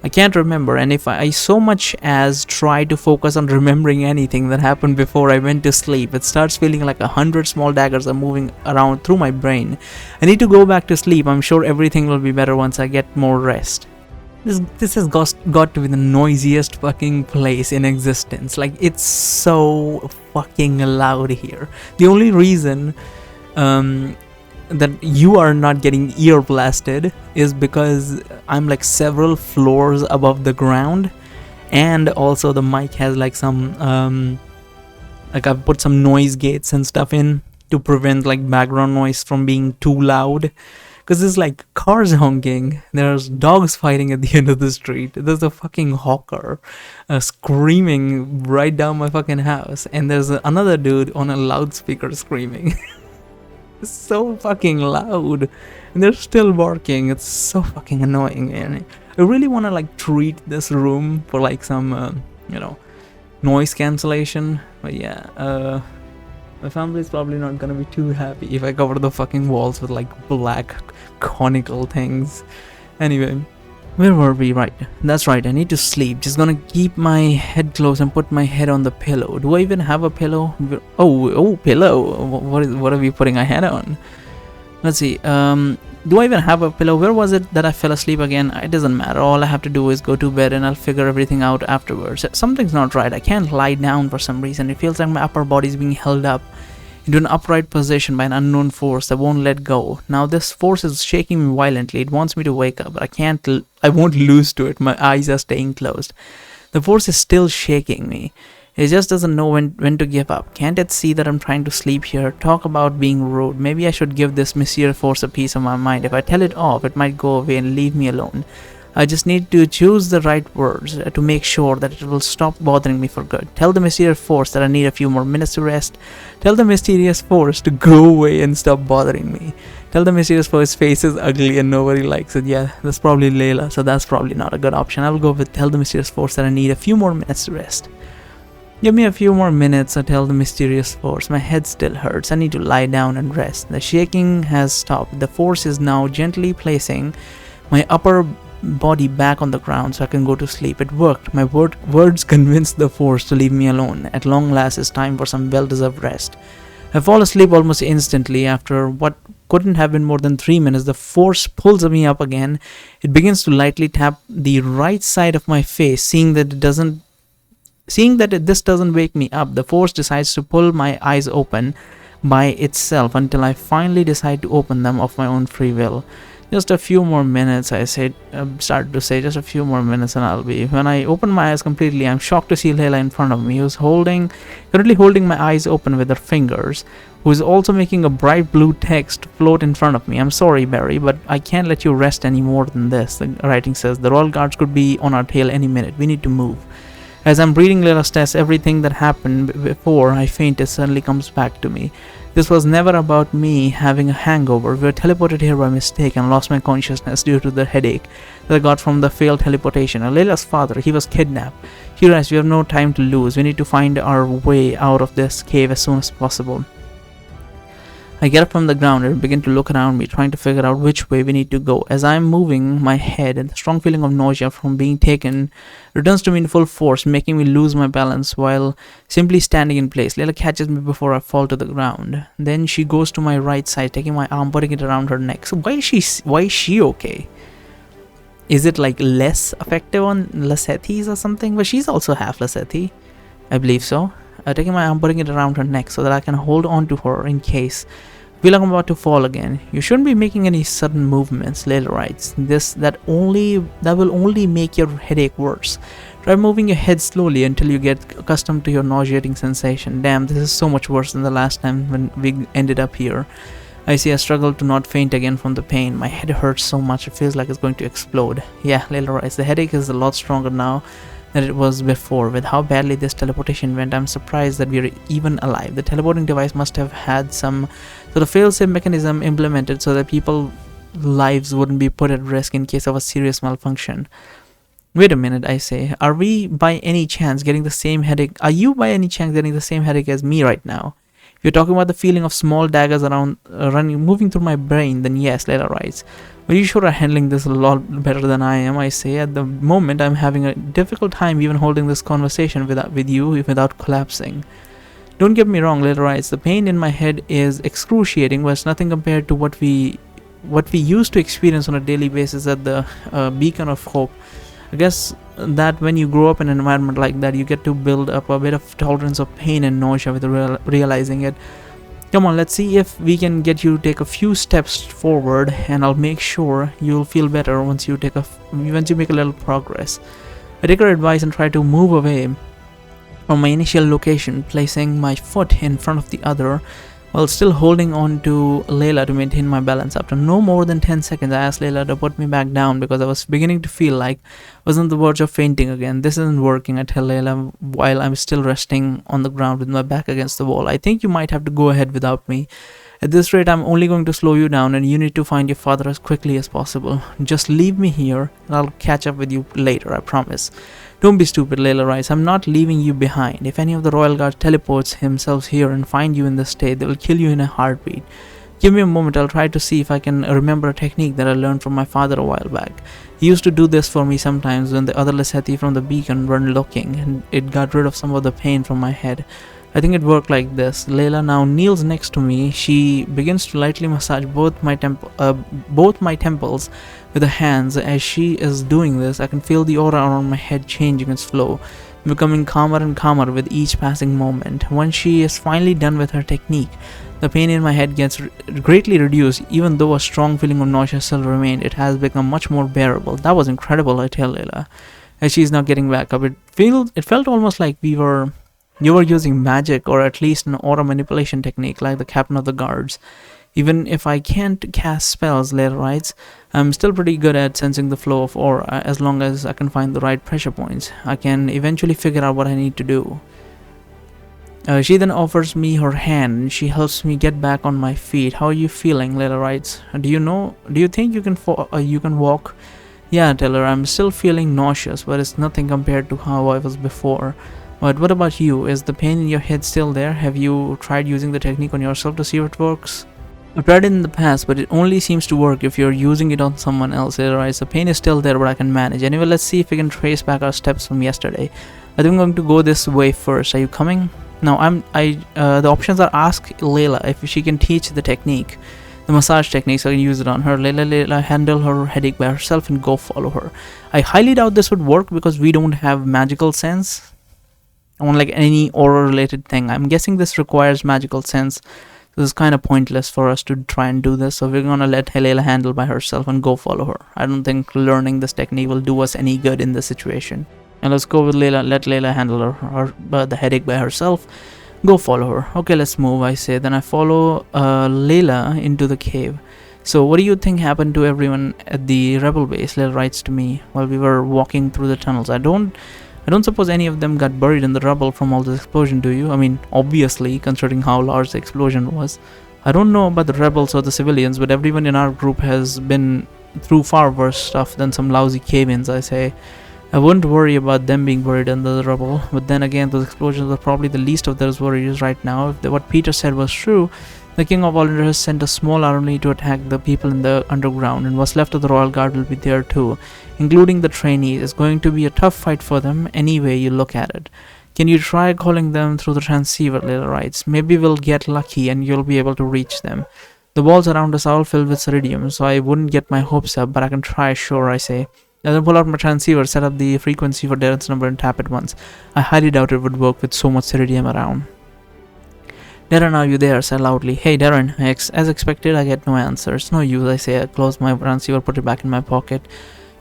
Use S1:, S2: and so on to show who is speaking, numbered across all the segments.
S1: I can't remember, and if I so much as try to focus on remembering anything that happened before I went to sleep, it starts feeling like 100 small daggers are moving around through my brain. I need to go back to sleep. I'm sure everything will be better once I get more rest. This has got to be the noisiest fucking place in existence. Like, it's so fucking loud here. The only reason that you are not getting ear blasted is because I'm like several floors above the ground, and also the mic has like some like I've put some noise gates and stuff in to prevent like background noise from being too loud. Because there's like cars honking, there's dogs fighting at the end of the street, there's a fucking hawker screaming right down my fucking house, and there's another dude on a loudspeaker screaming. It's so fucking loud, and they're still barking. It's so fucking annoying, man. I really want to like treat this room for like some noise cancellation, but yeah, my family's probably not gonna be too happy if I cover the fucking walls with like black conical things. Anyway, where were we? Right, that's right, I need to sleep. Just gonna keep my head closed and put my head on the pillow. Do I even have a pillow? Oh, pillow. What are we putting our head on? Let's see. Do I even have a pillow? Where was it that I fell asleep again? It doesn't matter. All I have to do is go to bed and I'll figure everything out afterwards. Something's not right. I can't lie down for some reason. It feels like my upper body is being held up into an upright position by an unknown force that won't let go. Now this force is shaking me violently. It wants me to wake up, but I won't lose to it. My eyes are staying closed. The force is still shaking me. It just doesn't know when to give up. Can't it see that I'm trying to sleep here? Talk about being rude. Maybe I should give this mysterious force a piece of my mind. If I tell it off, it might go away and leave me alone. I just need to choose the right words to make sure that it will stop bothering me for good. Tell the mysterious force that I need a few more minutes to rest. Tell the mysterious force to go away and stop bothering me. Tell the mysterious force's face is ugly and nobody likes it. Yeah, that's probably Layla, so that's probably not a good option. I will go with tell the mysterious force that I need a few more minutes to rest. Give me a few more minutes, I tell the mysterious force. My head still hurts. I need to lie down and rest. The shaking has stopped. The force is now gently placing my upper body back on the ground so I can go to sleep. It worked. My words convinced the force to leave me alone. At long last, it's time for some well-deserved rest. I fall asleep almost instantly. After what couldn't have been more than 3 minutes, the force pulls me up again. It begins to lightly tap the right side of my face. Seeing that this doesn't wake me up, the force decides to pull my eyes open by itself until I finally decide to open them of my own free will. Just a few more minutes, started to say just a few more minutes and I'll be. When I open my eyes completely, I'm shocked to see Layla in front of me, who's currently holding my eyes open with her fingers, who is also making a bright blue text float in front of me. I'm sorry, Barry, but I can't let you rest any more than this. The writing says, the Royal Guards could be on our tail any minute. We need to move. As I'm reading Layla's text, everything that happened before I fainted suddenly comes back to me. This was never about me having a hangover. We were teleported here by mistake and lost my consciousness due to the headache that I got from the failed teleportation. Layla's father, he was kidnapped. Here, we have no time to lose. We need to find our way out of this cave as soon as possible. I get up from the ground and begin to look around me, trying to figure out which way we need to go. As I am moving my head, and the strong feeling of nausea from being taken returns to me in full force, making me lose my balance while simply standing in place. Layla catches me before I fall to the ground. Then she goes to my right side, taking my arm, putting it around her neck. So why is she okay? Is it like less effective on Lasethis or something? But she's also half Lasethi, I believe so. Taking my arm, putting it around her neck so that I can hold on to her in case I feel like I'm about to fall again. You shouldn't be making any sudden movements, Layla writes. That will only make your headache worse. Try moving your head slowly until you get accustomed to your nauseating sensation. Damn, this is so much worse than the last time when we ended up here. I see I struggle to not faint again from the pain. My head hurts so much it feels like it's going to explode. Yeah, Layla writes. The headache is a lot stronger now than it was before. With how badly this teleportation went, I'm surprised that we're even alive. The teleporting device must have had some sort of fail-safe mechanism implemented so that people's lives wouldn't be put at risk in case of a serious malfunction. Wait a minute, I say. Are you by any chance getting the same headache as me right now? If you're talking about the feeling of small daggers around moving through my brain, then yes, Layla writes. But you sure are handling this a lot better than I am, I say. At the moment, I'm having a difficult time even holding this conversation with you without collapsing. Don't get me wrong, Little Rights. The pain in my head is excruciating, but it's nothing compared to what we used to experience on a daily basis at the Beacon of Hope. I guess that when you grow up in an environment like that, you get to build up a bit of tolerance of pain and nausea with realizing it. Come on, let's see if we can get you to take a few steps forward, and I'll make sure you'll feel better once you make a little progress. I take her advice and try to move away from my initial location, placing my foot in front of the other while still holding on to Layla to maintain my balance. After no more than 10 seconds, I asked Layla to put me back down because I was beginning to feel like I was on the verge of fainting again. This isn't working, I tell Layla while I'm still resting on the ground with my back against the wall. I think you might have to go ahead without me. At this rate, I'm only going to slow you down, and you need to find your father as quickly as possible. Just leave me here, and I'll catch up with you later, I promise. Don't be stupid, Layla writes. I'm not leaving you behind. If any of the Royal Guard teleports himself here and find you in this state, they will kill you in a heartbeat. Give me a moment, I'll try to see if I can remember a technique that I learned from my father a while back. He used to do this for me sometimes when the other Lesethi from the beacon weren't looking, and it got rid of some of the pain from my head. I think it worked like this. Layla now kneels next to me. She begins to lightly massage both my temples with her hands. As she is doing this, I can feel the aura around my head changing its flow, becoming calmer and calmer with each passing moment. When she is finally done with her technique, the pain in my head gets greatly reduced. Even though a strong feeling of nausea still remained, it has become much more bearable. That was incredible, I tell Layla, as she is now getting back up. It felt almost like you were using magic, or at least an aura manipulation technique like the captain of the guards. Even if I can't cast spells, Layla writes, I'm still pretty good at sensing the flow of aura. As long as I can find the right pressure points, I can eventually figure out what I need to do. She then offers me her hand, and she helps me get back on my feet. How are you feeling? Layla writes. Do you think you can walk? Yeah, I tell her. I'm still feeling nauseous, but it's nothing compared to how I was before. But what about you? Is the pain in your head still there? Have you tried using the technique on yourself to see if it works? I've tried it in the past, but it only seems to work if you're using it on someone else. Otherwise, the pain is still there, but I can manage. Anyway, let's see if we can trace back our steps from yesterday. I think I'm going to go this way first. Are you coming? Now, the options are ask Layla if she can teach the technique, the massage technique, so I can use it on her. Layla handle her headache by herself and go follow her. I highly doubt this would work because we don't have magical sense. Unlike any aura related thing, I'm guessing this requires magical sense. This is kind of pointless for us to try and do this, so we're gonna let Layla handle by herself and go follow her. I don't think learning this technique will do us any good in this situation. And let's go with Layla. Let Layla handle the headache by herself. Go follow her. Okay, let's move, I say. Then I follow Layla into the cave. So what do you think happened to everyone at the rebel base? Layla writes to me while we were walking through the tunnels. I don't suppose any of them got buried in the rubble from all this explosion, do you? I mean, obviously, considering how large the explosion was. I don't know about the rebels or the civilians, but everyone in our group has been through far worse stuff than some lousy cave-ins, I say. I wouldn't worry about them being buried under the rubble, but then again, those explosions are probably the least of those worries right now. If what Peter said was true, the King of Alder has sent a small army to attack the people in the underground, and what's left of the Royal Guard will be there too, including the trainees. It's going to be a tough fight for them any way you look at it. Can you try calling them through the transceiver, Layla writes. Maybe we'll get lucky and you'll be able to reach them. The walls around us are all filled with ceridium, so I wouldn't get my hopes up, but I can try, sure, I say. Then pull out my transceiver, set up the frequency for Darren's number and tap it once. I highly doubt it would work with so much ceridium around. Darren, are you there? I said loudly. Hey Darren. As expected, I get no answer. It's no use, I say. I close my transceiver, put it back in my pocket.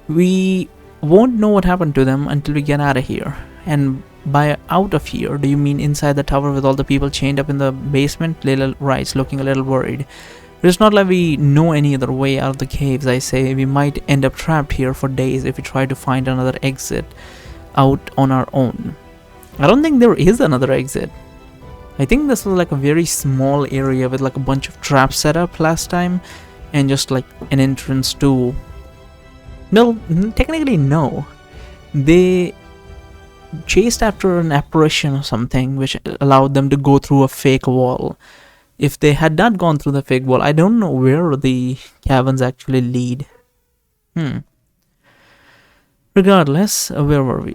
S1: We won't know what happened to them until we get out of here. And by out of here, do you mean inside the tower with all the people chained up in the basement? Layla writes, looking a little worried. It's not like we know any other way out of the caves, I say. We might end up trapped here for days if we try to find another exit out on our own. I don't think there is another exit. I think this was like a very small area with like a bunch of traps set up last time, and just like an entrance to... No, technically no. They chased after an apparition or something which allowed them to go through a fake wall. If they had not gone through the fake wall, I don't know where the caverns actually lead. Hmm. Regardless, where were we?